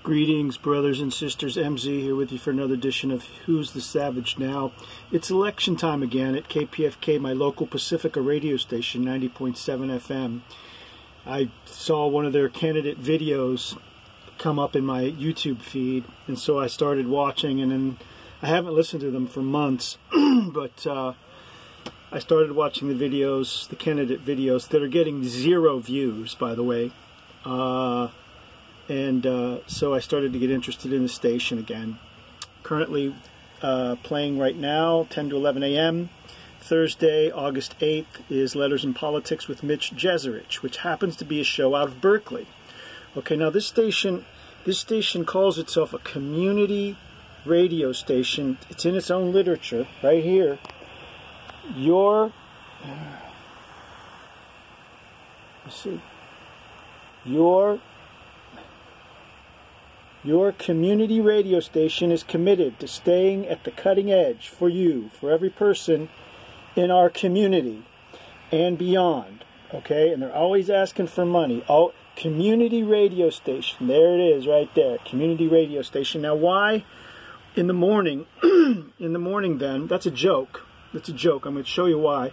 Greetings, brothers and sisters. MZ here with you for another edition of Who's the Savage Now. It's election time again at KPFK, my local Pacifica radio station, 90.7 FM. I saw one of their candidate videos come up in my YouTube feed, and so I started watching, and then I haven't listened to them for months, but I started watching the videos, the candidate videos, that are getting 0 views, by the way. So I started to get interested in the station again. Currently playing right now, 10 to 11 a.m. Thursday, August 8th, is Letters in Politics with Mitch Jeserich, which happens to be a show out of Berkeley. Okay, now this station calls itself a community radio station. It's in its own literature, right here. Your community radio station is committed to staying at the cutting edge for you, for every person in our community and beyond. Okay, and they're always asking for money. Oh, community radio station. There it is, right there. Community radio station. Now, why in the morning? In the morning, then, that's a joke. That's a joke. I'm going to show you why.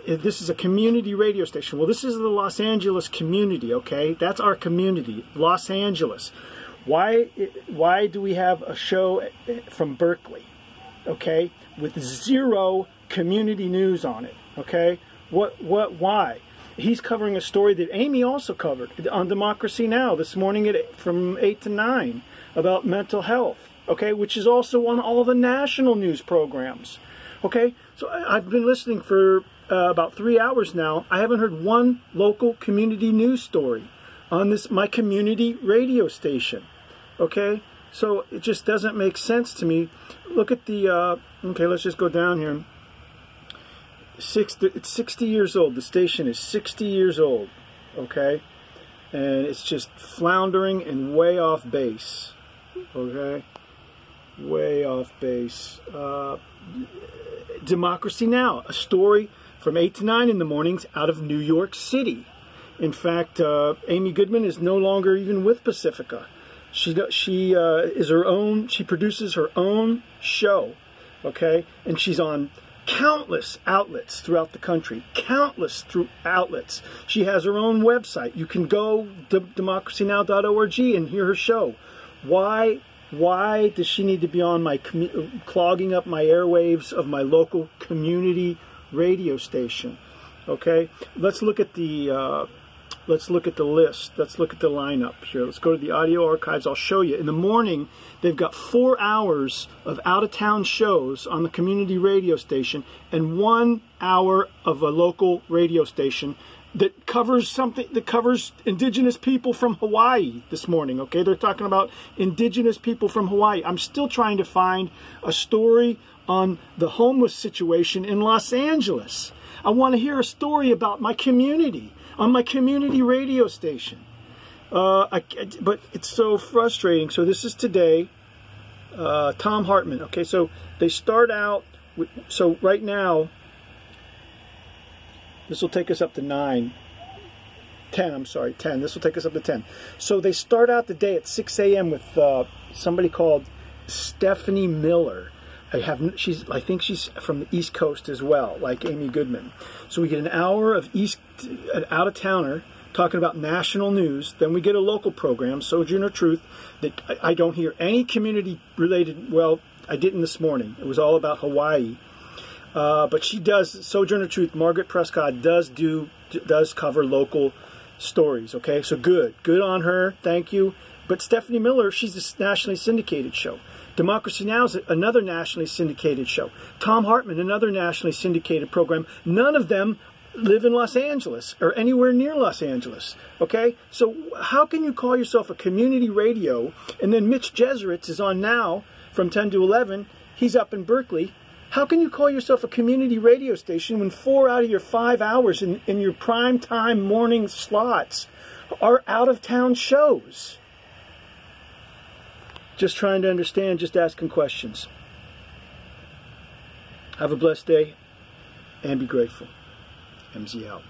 This is a community radio station. Well, this is the Los Angeles community. Okay, that's our community, Los Angeles. Why do we have a show from Berkeley, okay, with 0 community news on it, okay? Why? He's covering a story that Amy also covered on Democracy Now! This morning from 8 to 9 about mental health, okay, which is also on all the national news programs, okay? So I've been listening for about 3 hours now. I haven't heard one local community news story on my community radio station. Okay, so it just doesn't make sense to me. Look at the, okay, let's just go down here. It's 60 years old. The station is 60 years old, okay? And it's just floundering and way off base, okay? Way off base. Democracy Now! A story from 8 to 9 in the mornings out of New York City. In fact, Amy Goodman is no longer even with Pacifica. She is her own. She produces her own show, okay, and she's on countless outlets throughout the country. Countless outlets. She has her own website. You can go to democracynow.org and hear her show. Why does she need to be on my clogging up my airwaves of my local community radio station? Okay, let's look at the. Let's look at the list. Let's look at the lineup here. Let's go to the audio archives. I'll show you. In the morning, they've got 4 hours of out-of-town shows on the community radio station and 1 hour of a local radio station that covers something that covers indigenous people from Hawaii this morning. Okay, they're talking about indigenous people from Hawaii. I'm still trying to find a story on the homeless situation in Los Angeles. I want to hear a story about my community on my community radio station. But it's so frustrating. So this is today. Tom Hartman. Okay, so they start out with, so right now, this will take us up to 10. I'm sorry, 10. This will take us up to 10. So they start out the day at 6 a.m. with somebody called Stephanie Miller. I think she's from the East Coast as well, like Amy Goodman. So we get an hour of an out-of-towner talking about national news. Then we get a local program, Sojourner Truth, that I don't hear any community-related. Well, I didn't this morning. It was all about Hawaii. But she does, Sojourner Truth, Margaret Prescott does cover local stories. Okay, so good on her. Thank you. But Stephanie Miller, she's a nationally syndicated show. Democracy Now! Is another nationally syndicated show. Tom Hartman, another nationally syndicated program. None of them live in Los Angeles or anywhere near Los Angeles. Okay? So how can you call yourself a community radio, and then Mitch Jeserich is on now from 10 to 11. He's up in Berkeley. How can you call yourself a community radio station when 4 out of your 5 hours in your prime time morning slots are out-of-town shows? Just trying to understand, just asking questions. Have a blessed day and be grateful. MZ out.